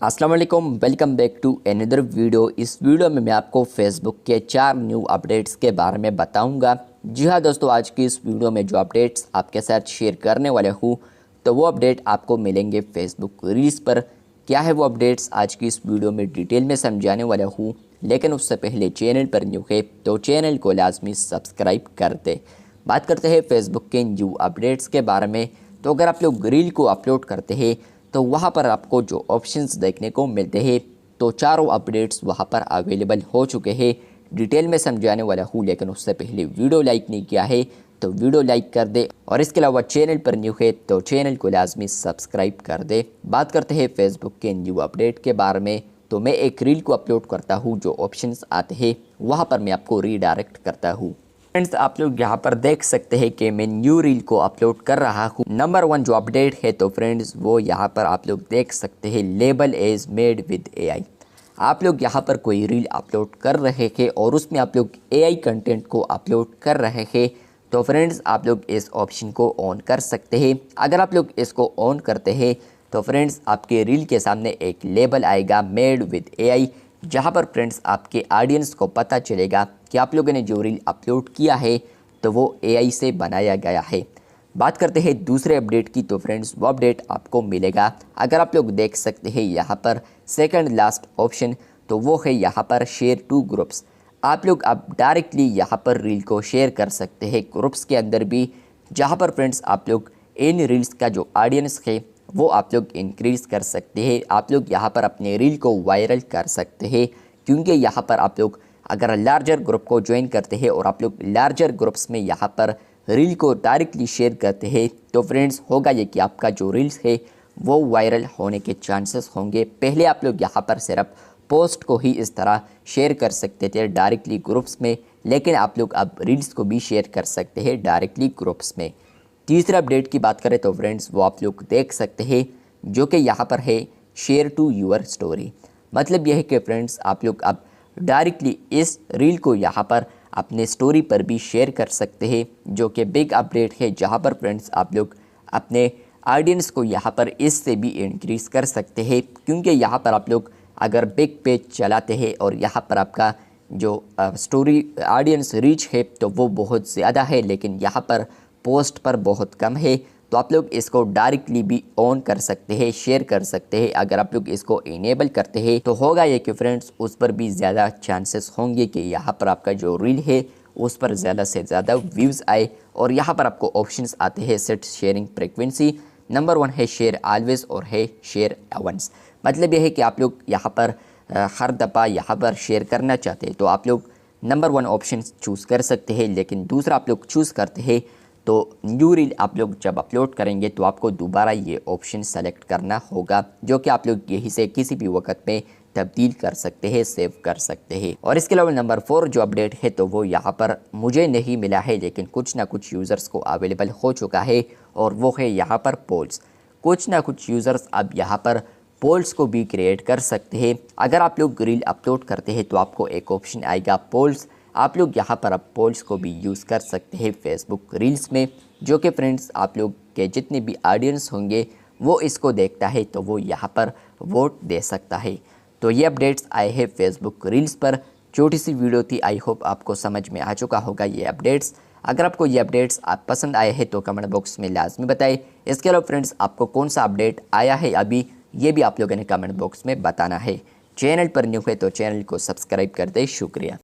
अस्सलाम वालेकुम, welcome back to another video. इस वीडियो में मैं आपको फेसबुक के 4 न्यू अपडेट्स के बारे में बताऊंगा। जी हाँ दोस्तों, आज की इस वीडियो में जो अपडेट्स आपके साथ शेयर करने वाले हूँ तो वो अपडेट आपको मिलेंगे फेसबुक रील्स पर। क्या है वो अपडेट्स, आज की इस वीडियो में डिटेल में समझाने वाला हूँ। लेकिन उससे पहले चैनल पर न्यू है तो चैनल को लाजमी सब्सक्राइब कर दे। बात करते हैं फेसबुक के न्यू अपडेट्स के बारे में। तो अगर आप लोग रील को अपलोड करते हैं तो वहाँ पर आपको जो ऑप्शंस देखने को मिलते हैं तो चारों अपडेट्स वहाँ पर अवेलेबल हो चुके हैं। डिटेल में समझाने वाला हूँ, लेकिन उससे पहले वीडियो लाइक नहीं किया है तो वीडियो लाइक कर दे, और इसके अलावा चैनल पर न्यू है तो चैनल को लाजमी सब्सक्राइब कर दे। बात करते हैं फेसबुक के न्यू अपडेट के बारे में। तो मैं एक रील को अपलोड करता हूँ, जो ऑप्शंस आते हैं वहाँ पर मैं आपको रीडायरेक्ट करता हूँ। फ्रेंड्स, आप लोग यहाँ पर देख सकते हैं कि मैं न्यू रील को अपलोड कर रहा हूँ। नंबर 1 जो अपडेट है तो फ्रेंड्स वो यहाँ पर आप लोग देख सकते हैं, label as made with AI. आप लोग यहाँ पर कोई रील अपलोड कर रहे हैं और उसमें आप लोग एआई कंटेंट को अपलोड कर रहे हैं तो फ्रेंड्स आप लोग इस ऑप्शन को ऑन कर सकते हैं। अगर आप लोग इसको ऑन करते हैं तो फ्रेंड्स आपके रील के सामने एक लेबल आएगा मेड विद एआई, जहाँ पर फ्रेंड्स आपके ऑडियंस को पता चलेगा कि आप लोगों ने जो रील अपलोड किया है तो वो एआई से बनाया गया है। बात करते हैं दूसरे अपडेट की। तो फ्रेंड्स वो अपडेट आपको मिलेगा, अगर आप लोग देख सकते हैं यहाँ पर सेकंड लास्ट ऑप्शन, तो वो है यहाँ पर शेयर टू ग्रुप्स। आप लोग अब डायरेक्टली यहाँ पर रील को शेयर कर सकते हैं ग्रुप्स के अंदर भी, जहाँ पर फ्रेंड्स आप लोग इन रील्स का जो ऑडियंस है वो आप लोग इंक्रीज़ कर सकते हैं। आप लोग यहाँ पर अपने रील को वायरल कर सकते हैं, क्योंकि यहाँ पर आप लोग अगर लार्जर ग्रुप को ज्वाइन करते हैं और आप लोग लार्जर ग्रुप्स में यहाँ पर रील को डायरेक्टली शेयर करते हैं तो फ्रेंड्स होगा ये कि आपका जो रील्स है वो वायरल होने के चांसेस होंगे। पहले आप लोग यहाँ पर सिर्फ पोस्ट को ही इस तरह शेयर कर सकते थे डायरेक्टली ग्रुप्स में, लेकिन आप लोग अब रील्स को भी शेयर कर सकते हैं डायरेक्टली ग्रुप्स में। तीसरे अपडेट की बात करें तो फ्रेंड्स वो आप लोग देख सकते हैं, जो कि यहाँ पर है शेयर टू यूर स्टोरी। मतलब यह है कि फ्रेंड्स आप लोग अब डायरेक्टली इस रील को यहाँ पर अपने स्टोरी पर भी शेयर कर सकते हैं, जो कि बिग अपडेट है, जहाँ पर फ्रेंड्स आप लोग अपने ऑडियंस को यहाँ पर इससे भी इंक्रीज़ कर सकते हैं। क्योंकि यहाँ पर आप लोग अगर बिग पेज चलाते हैं और यहाँ पर आपका जो स्टोरी ऑडियंस रीच है तो वो बहुत ज़्यादा है, लेकिन यहाँ पर पोस्ट पर बहुत कम है, तो आप लोग इसको डायरेक्टली भी ऑन कर सकते हैं, शेयर कर सकते हैं। अगर आप लोग इसको इनेबल करते हैं तो होगा ये कि फ्रेंड्स उस पर भी ज़्यादा चांसेस होंगे कि यहाँ पर आपका जो रील है उस पर ज़्यादा से ज़्यादा व्यूज़ आए। और यहाँ पर आपको ऑप्शंस आते हैं सेट शेयरिंग फ्रिक्वेंसी। नंबर 1 है शेयर ऑलवेज और है शेयर वंस। मतलब यह है कि आप लोग यहाँ पर हर दफ़ा यहाँ पर शेयर करना चाहते हैं तो आप लोग नंबर 1 ऑप्शन चूज़ कर सकते हैं, लेकिन दूसरा आप लोग चूज़ करते हैं तो न्यू रील आप लोग जब अपलोड करेंगे तो आपको दोबारा ये ऑप्शन सेलेक्ट करना होगा, जो कि आप लोग यहीं से किसी भी वक्त में तब्दील कर सकते हैं, सेव कर सकते हैं। और इसके अलावा नंबर 4 जो अपडेट है तो वो यहाँ पर मुझे नहीं मिला है, लेकिन कुछ ना कुछ यूज़र्स को अवेलेबल हो चुका है, और वो है यहाँ पर पोल्स। कुछ ना कुछ यूज़र्स अब यहाँ पर पोल्स को भी क्रिएट कर सकते हैं। अगर आप लोग रील अपलोड करते हैं तो आपको एक ऑप्शन आएगा पोल्स। आप लोग यहाँ पर अब पोल्स को भी यूज़ कर सकते हैं फेसबुक रील्स में, जो कि फ्रेंड्स आप लोग के जितने भी ऑडियंस होंगे वो इसको देखता है तो वो यहाँ पर वोट दे सकता है। तो ये अपडेट्स आए हैं फेसबुक रील्स पर। छोटी सी वीडियो थी, आई होप आपको समझ में आ चुका होगा ये अपडेट्स। अगर आपको ये अपडेट्स आप पसंद आए हैं तो कमेंट बॉक्स में लाजमी बताएं। इसके अलावा फ्रेंड्स आपको कौन सा अपडेट आया है अभी, ये भी आप लोगों ने कमेंट बॉक्स में बताना है। चैनल पर न्यू है तो चैनल को सब्सक्राइब कर दे। शुक्रिया।